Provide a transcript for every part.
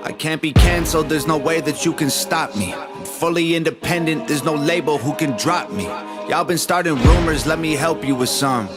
I can't be canceled, there's no way that you can stop me. I'm fully independent, there's no label who can drop me. Y'all been starting rumors, let me help you with some.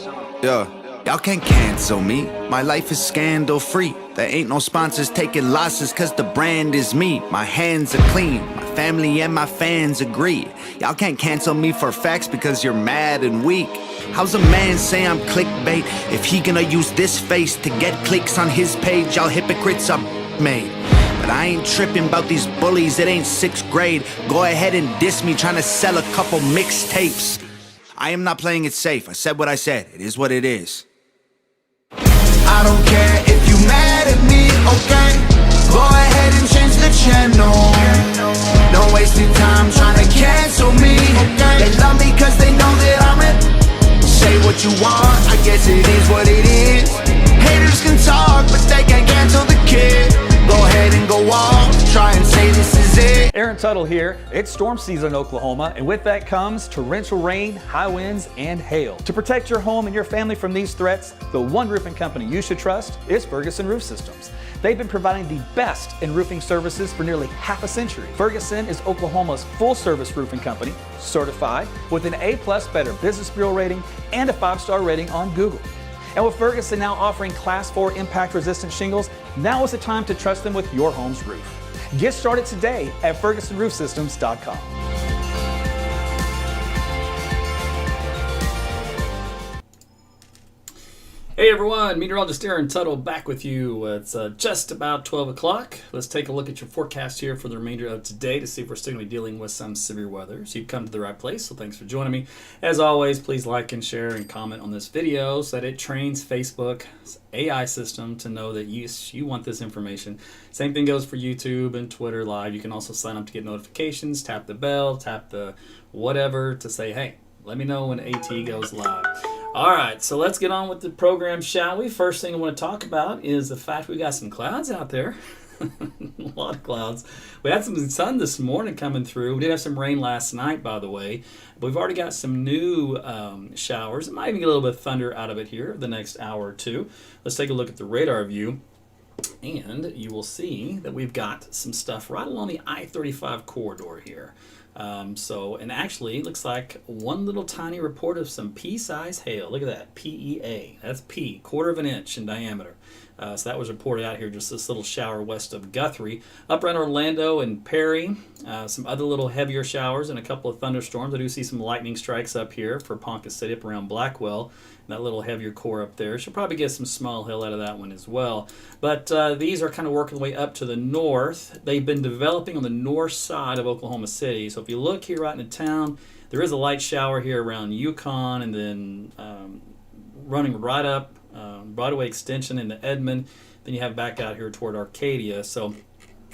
Yeah. Y'all can't cancel me, my life is scandal free. There ain't no sponsors taking losses cause the brand is me. My hands are clean, my family and my fans agree. Y'all can't cancel me for facts because you're mad and weak. How's a man say I'm clickbait if he gonna use this face to get clicks on his page? Y'all hypocrites are made. But I ain't tripping about these bullies, it ain't 6th grade. Go ahead and diss me trying to sell a couple mixtapes. I am not playing it safe, I said what I said, it is what it is. I don't care if you mad at me, okay? Go ahead and change the channel. Don't waste your time trying to cancel me, okay? They love me cause they know that I'm it. Say what you want, I guess it is what it is. Haters can talk, but they can't cancel the kid. Go ahead and go off, try and say this is it. Aaron Tuttle here. It's storm season in Oklahoma, and with that comes torrential rain, high winds, and hail. To protect your home and your family from these threats, the one roofing company you should trust is Ferguson Roof Systems. They've been providing the best in roofing services for nearly half a century. Ferguson is Oklahoma's full-service roofing company, certified with an A+ Better Business Bureau rating and a 5-star rating on Google. And with Ferguson now offering Class 4 impact-resistant shingles, now is the time to trust them with your home's roof. Get started today at FergusonRoofSystems.com. Hey everyone, Meteorologist Aaron Tuttle back with you. It's just about 12 o'clock. Let's take a look at your forecast here for the remainder of today to see if we're still going to be dealing with some severe weather. So you've come to the right place, so thanks for joining me. As always, please like and share and comment on this video so that it trains Facebook's AI system to know that you want this information. Same thing goes for YouTube and Twitter Live. You can also sign up to get notifications, tap the bell, tap the whatever to say, hey, let me know when AT goes live. All right, so let's get on with the program, shall we? First thing I want to talk about is the fact we got some clouds out there. A lot of clouds. We had some sun this morning coming through. We did have some rain last night, by the way. But we've already got some new showers. It might even get a little bit of thunder out of it here the next hour or two. Let's take a look at the radar view. And you will see that we've got some stuff right along the I-35 corridor here. And actually it looks like one little tiny report of some pea-sized hail. Look at that, PEA. That's P, 1/4 inch in diameter. So that was reported out here, just this little shower west of Guthrie. Up around Orlando and Perry, some other little heavier showers and a couple of thunderstorms. I do see some lightning strikes up here for Ponca City up around Blackwell. That little heavier core up there. She'll probably get some small hail out of that one as well. But these are kind of working their way up to the north. They've been developing on the north side of Oklahoma City. So if you look here right in the town, there is a light shower here around Yukon, and then running right up Broadway Extension into Edmond. Then you have back out here toward Arcadia. So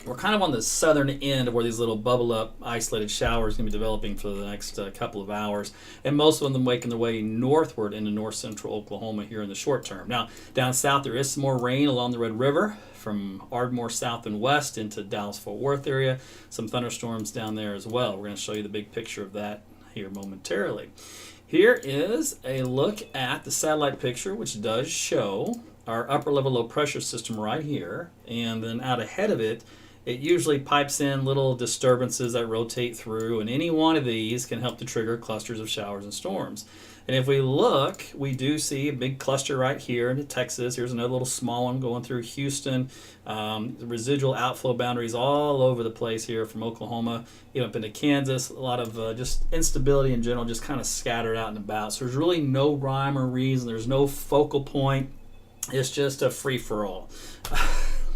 we're kind of on the southern end of where these little bubble up isolated showers are going to be developing for the next couple of hours, and most of them making their way northward into north central Oklahoma here in the short term. Now down south there is some more rain along the Red River from Ardmore south and west into Dallas-Fort Worth area. Some thunderstorms down there as well. We're going to show you the big picture of that here momentarily. Here is a look at the satellite picture, which does show our upper level low pressure system right here, and then out ahead of it, it usually pipes in little disturbances that rotate through, and any one of these can help to trigger clusters of showers and storms. And if we look, we do see a big cluster right here into Texas. Here's another little small one going through Houston. The residual outflow boundaries all over the place here from Oklahoma, up into Kansas. A lot of just instability in general, just kind of scattered out and about. So there's really no rhyme or reason. There's no focal point. It's just a free-for-all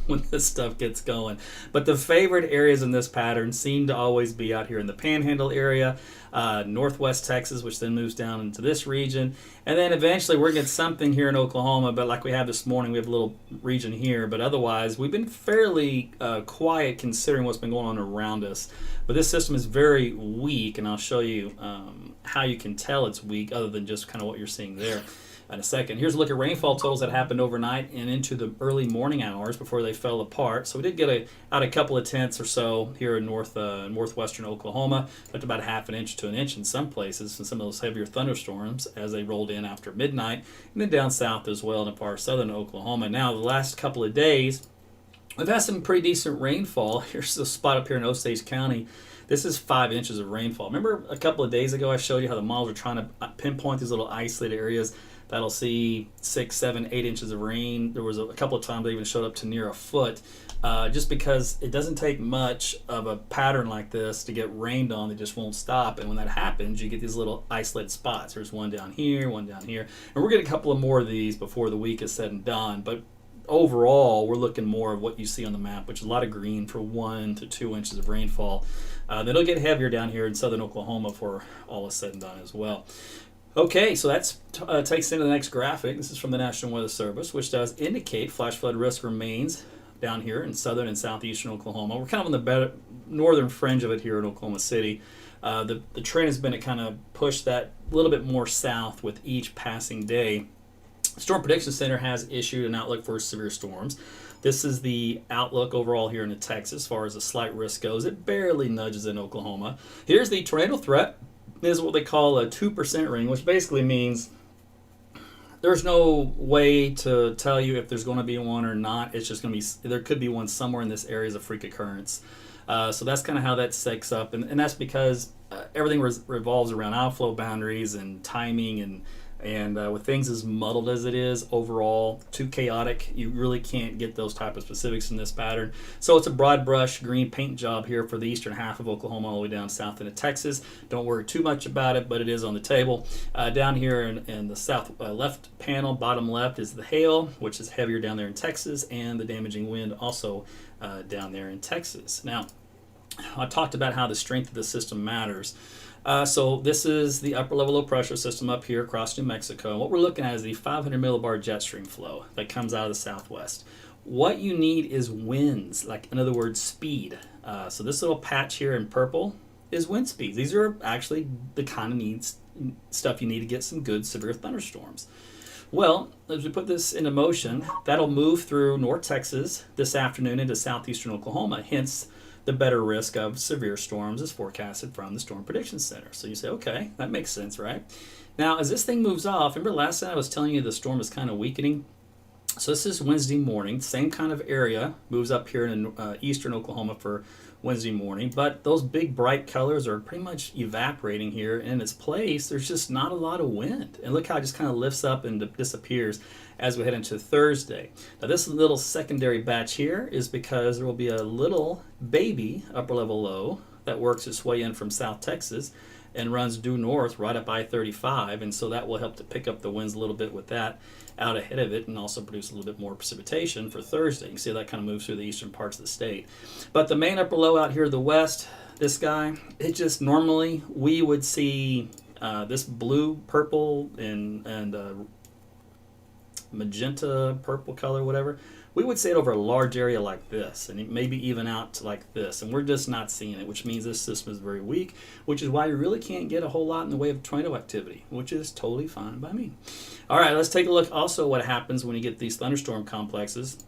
when this stuff gets going. But the favorite areas in this pattern seem to always be out here in the Panhandle area, northwest Texas, which then moves down into this region. And then eventually we're going to get something here in Oklahoma, but like we have this morning, we have a little region here. But otherwise, we've been fairly quiet considering what's been going on around us. But this system is very weak, and I'll show you how you can tell it's weak other than just kind of what you're seeing there in a second. Here's a look at rainfall totals that happened overnight and into the early morning hours before they fell apart. So we did get out a couple of tenths or so here in northwestern Oklahoma, up to about 1/2 inch to 1 inch in some places, and some of those heavier thunderstorms as they rolled in after midnight, and then down south as well in far southern Oklahoma. Now the last couple of days, We've had some pretty decent rainfall. Here's the spot up here in Osage County. This is 5 inches of rainfall. Remember a couple of days ago I showed you how the models are trying to pinpoint these little isolated areas that'll see 6, 7, 8 inches of rain. There was a couple of times they even showed up to near a foot. Just because it doesn't take much of a pattern like this to get rained on, they just won't stop. And when that happens, you get these little isolated spots. There's one down here, one down here. And we're getting a couple of more of these before the week is said and done. But overall, we're looking more of what you see on the map, which is a lot of green for 1 to 2 inches of rainfall. That'll get heavier down here in southern Oklahoma for all is said and done as well. Okay, so that takes into the next graphic. This is from the National Weather Service, which does indicate flash flood risk remains down here in southern and southeastern Oklahoma. We're kind of on the better, northern fringe of it here in Oklahoma City. The trend has been to kind of push that a little bit more south with each passing day. Storm Prediction Center has issued an outlook for severe storms. This is the outlook overall here in Texas as far as the slight risk goes. It barely nudges in Oklahoma. Here's the tornado threat. This is what they call a 2% ring, which basically means there's no way to tell you if there's going to be one or not. It's just going to be, there could be one somewhere in this area as a freak occurrence. So that's kind of how that stacks up. And that's because everything revolves around outflow boundaries and timing and with things as muddled as it is overall, too chaotic, you really can't get those type of specifics in this pattern. So it's a broad brush green paint job here for the eastern half of Oklahoma all the way down south into Texas. Don't worry too much about it, but it is on the table. Down here in the south left panel, bottom left, is the hail, which is heavier down there in Texas, and the damaging wind also down there in Texas. Now, I talked about how the strength of the system matters. So this is the upper level low pressure system up here across New Mexico. And what we're looking at is the 500 millibar jet stream flow that comes out of the southwest. What you need is winds, like in other words, speed. So this little patch here in purple is wind speeds. These are actually the kind of stuff you need to get some good severe thunderstorms. Well, as we put this into motion, that'll move through North Texas this afternoon into southeastern Oklahoma. Hence, the better risk of severe storms is forecasted from the Storm Prediction Center. So you say, okay, that makes sense, right? Now, as this thing moves off, remember last night I was telling you the storm is kind of weakening? So this is Wednesday morning, same kind of area, moves up here in eastern Oklahoma for Wednesday morning, but those big bright colors are pretty much evaporating here, and in its place, there's just not a lot of wind. And look how it just kind of lifts up and disappears as we head into Thursday. Now this little secondary batch here is because there will be a little baby upper level low that works its way in from South Texas and runs due north right up I-35, and so that will help to pick up the winds a little bit with that out ahead of it and also produce a little bit more precipitation for Thursday. You can see that kind of moves through the eastern parts of the state. But the main upper low out here to the west, this guy, it just normally we would see this blue, purple, and magenta, purple color, whatever. We would see it over a large area like this, and maybe even out to like this, and we're just not seeing it, which means this system is very weak, which is why you really can't get a whole lot in the way of tornado activity, which is totally fine by me. All right, let's take a look also what happens when you get these thunderstorm complexes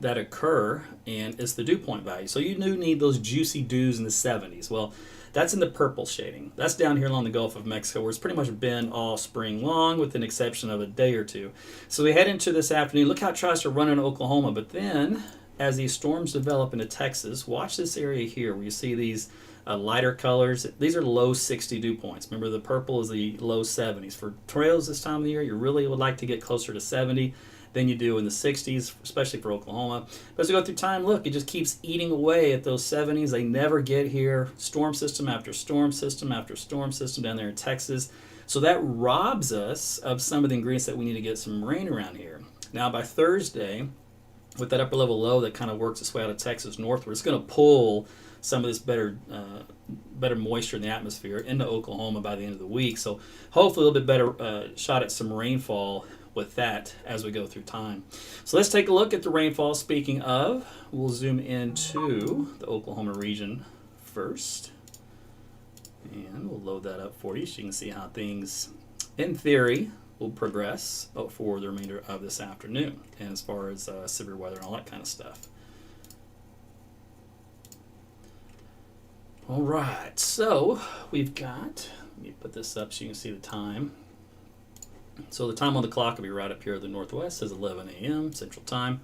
that occur, and it's the dew point value. So you do need those juicy dews in the 70s. Well, that's in the purple shading. That's down here along the Gulf of Mexico, where it's pretty much been all spring long, with an exception of a day or two. So we head into this afternoon. Look how it tries to run into Oklahoma, but then as these storms develop into Texas, watch this area here where you see these lighter colors. These are low 60 dew points. Remember, the purple is the low 70s. For tornadoes this time of the year, you really would like to get closer to 70 than you do in the 60s, especially for Oklahoma. But as we go through time, look, it just keeps eating away at those 70s. They never get here. Storm system after storm system after storm system down there in Texas. So that robs us of some of the ingredients that we need to get some rain around here. Now, by Thursday, with that upper level low that kind of works its way out of Texas northward, it's going to pull some of this better moisture in the atmosphere into Oklahoma by the end of the week. So hopefully a little bit better shot at some rainfall with that as we go through time. So let's take a look at the rainfall. Speaking of, we'll zoom into the Oklahoma region first, and we'll load that up for you so you can see how things, in theory, will progress for the remainder of this afternoon, and as far as severe weather and all that kind of stuff. All right, so we've got, let me put this up so you can see the time. So the time on the clock will be right up here at the northwest. It says 11 a.m. Central Time.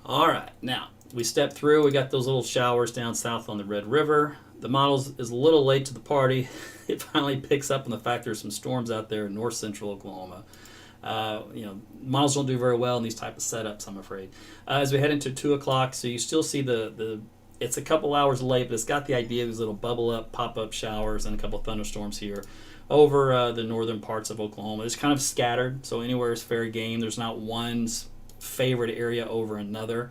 All right, now we step through. We got those little showers down south on the Red River. The model is a little late to the party. It finally picks up on the fact there's some storms out there in north central Oklahoma. Models don't do very well in these type of setups, I'm afraid. As we head into 2 o'clock, so you still see it's a couple hours late, but it's got the idea of these little bubble up, pop up showers and a couple of thunderstorms here over the northern parts of Oklahoma. It's kind of scattered, so anywhere is fair game. There's not one's favorite area over another,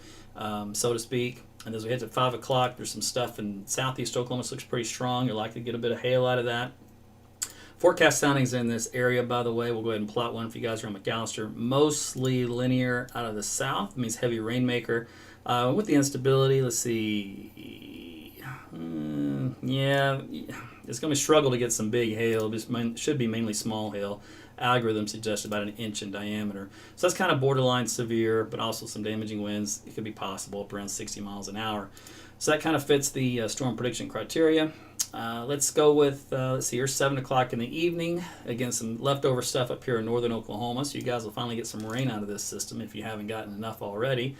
so to speak. And as we head to 5 o'clock, there's some stuff in southeast Oklahoma. This looks pretty strong. You're likely to get a bit of hail out of that. Forecast soundings in this area, by the way, we'll go ahead and plot one for you guys here on McAllister. Mostly linear out of the south. It means heavy rainmaker. With the instability, let's see. It's going to struggle to get some big hail. It should be mainly small hail. Algorithm suggests about 1 inch in diameter. So that's kind of borderline severe, but also some damaging winds. It could be possible up around 60 miles an hour. So that kind of fits the storm prediction criteria. Let's go with, here's 7 o'clock in the evening. Again, some leftover stuff up here in northern Oklahoma, so you guys will finally get some rain out of this system if you haven't gotten enough already.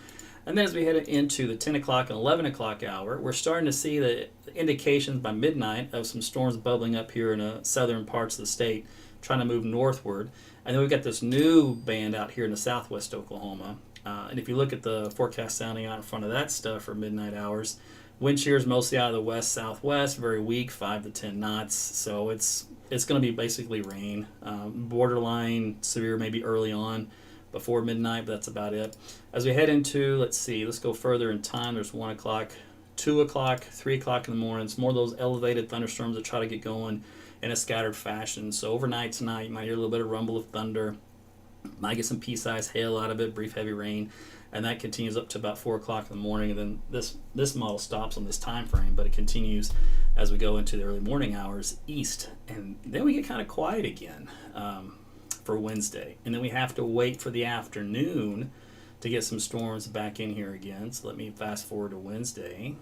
And then as we head into the 10 o'clock and 11 o'clock hour, we're starting to see the indications by midnight of some storms bubbling up here in the southern parts of the state, trying to move northward. And then we've got this new band out here in the southwest Oklahoma. And if you look at the forecast sounding out in front of that stuff for midnight hours, wind shears mostly out of the west-southwest, very weak, 5 to 10 knots. So it's going to be basically rain, borderline severe maybe early on before midnight, but that's about it. As we head into, let's go further in time. There's 1 o'clock, 2 o'clock, 3 o'clock in the morning. It's more of those elevated thunderstorms that try to get going in a scattered fashion. So overnight tonight, you might hear a little bit of rumble of thunder. Might get some pea-sized hail out of it, brief heavy rain. And that continues up to about 4 o'clock in the morning, and then this model stops on this time frame, but it continues as we go into the early morning hours east, and then we get kind of quiet again for Wednesday, and then we have to wait for the afternoon to get some storms back in here again. So let me fast forward to Wednesday.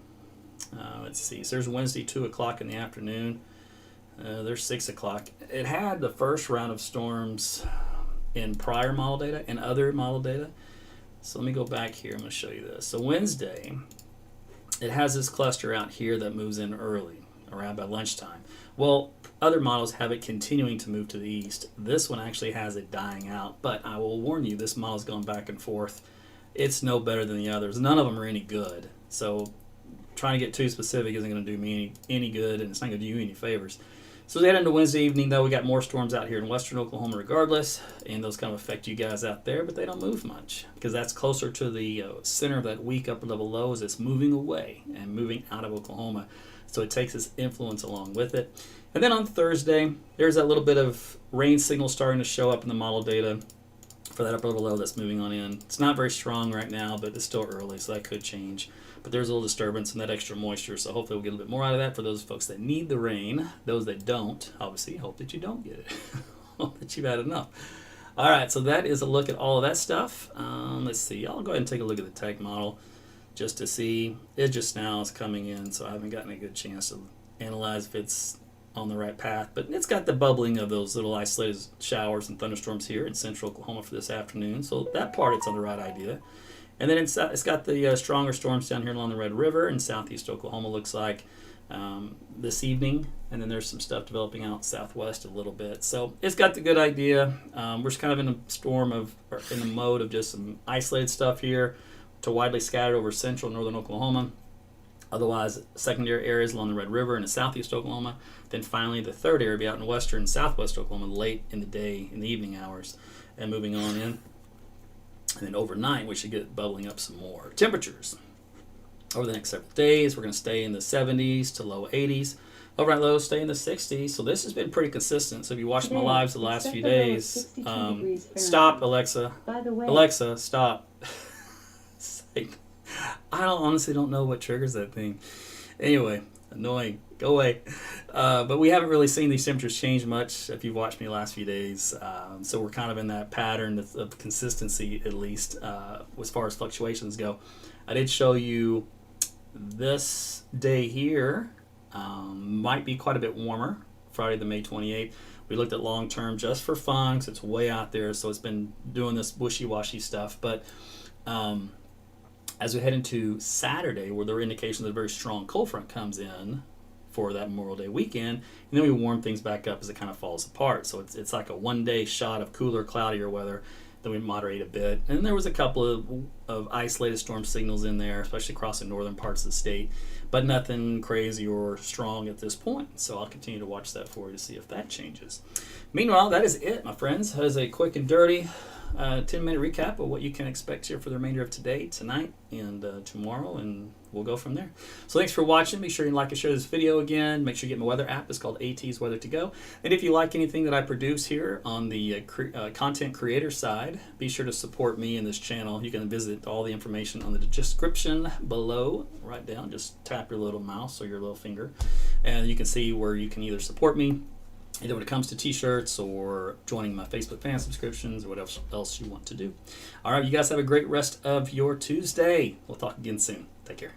So there's Wednesday 2 o'clock in the afternoon. There's 6 o'clock. It had the first round of storms in prior model data and other model data. So let me go back here. I'm going to show you this. So Wednesday, it has this cluster out here that moves in early, around by lunchtime. Well, other models have it continuing to move to the east. This one actually has it dying out, but I will warn you, this model's going back and forth. It's no better than the others. None of them are any good. So trying to get too specific isn't going to do me any good, and it's not going to do you any favors. So we head into Wednesday evening, though. We got more storms out here in western Oklahoma regardless, and those kind of affect you guys out there, but they don't move much because that's closer to the center of that weak upper level low as it's moving away and moving out of Oklahoma. So it takes its influence along with it. And then on Thursday, there's that little bit of rain signal starting to show up in the model data for that upper level low that's moving on in. It's not very strong right now, but it's still early, so that could change. But there's a little disturbance and that extra moisture, so hopefully we'll get a little bit more out of that for those folks that need the rain. Those that don't, obviously, hope that you don't get it. Hope that you've had enough. All right, so that is a look at all of that stuff. Let's see. I'll go ahead and take a look at the tech model just to see. It just now is coming in, so I haven't gotten a good chance to analyze if it's on the right path. But it's got the bubbling of those little isolated showers and thunderstorms here in central Oklahoma for this afternoon. So that part, it's on the right idea. And then it's got the stronger storms down here along the Red River in southeast Oklahoma, looks like this evening. And then there's some stuff developing out southwest a little bit. So it's got the good idea. We're kind of in the mode of just some isolated stuff here to widely scattered over central northern Oklahoma. Otherwise, secondary areas along the Red River and in southeast Oklahoma. Then finally, the third area will be out in western and southwest Oklahoma late in the day, in the evening hours, and moving on in. And then overnight, we should get bubbling up some more. Temperatures. Over the next several days, we're going to stay in the 70s to low 80s. Overnight lows stay in the 60s. So this has been pretty consistent. So if you watched my lives the last few days, stop, Alexa. By the way, Alexa, stop. I honestly don't know what triggers that thing. Anyway, annoying. Go away. But we haven't really seen these temperatures change much if you've watched me the last few days. So we're kind of in that pattern of consistency, at least, as far as fluctuations go. I did show you this day here might be quite a bit warmer, Friday the May 28th. We looked at long term just for fun because it's way out there, so it's been doing this wishy-washy stuff. But As we head into Saturday, where there are indications that a very strong cold front comes in for that Memorial Day weekend, and then we warm things back up as it kind of falls apart. So it's like a one-day shot of cooler, cloudier weather. Then we moderate a bit. And there was a couple of isolated storm signals in there, especially across the northern parts of the state, but nothing crazy or strong at this point. So I'll continue to watch that for you to see if that changes. Meanwhile, that is it, my friends. That is a quick and dirty 10-minute recap of what you can expect here for the remainder of today, tonight, and tomorrow, and we'll go from there. So thanks for watching. Be sure you like and share this video again. Make sure you get my weather app. It's called AT's Weather to Go. And if you like anything that I produce here on the content creator side, be sure to support me in this channel. You can visit all the information on the description below. Right down. Just tap your little mouse or your little finger, and you can see where you can either support me, either when it comes to t-shirts or joining my Facebook fan subscriptions or whatever else you want to do. All right, you guys have a great rest of your Tuesday. We'll talk again soon. Take care.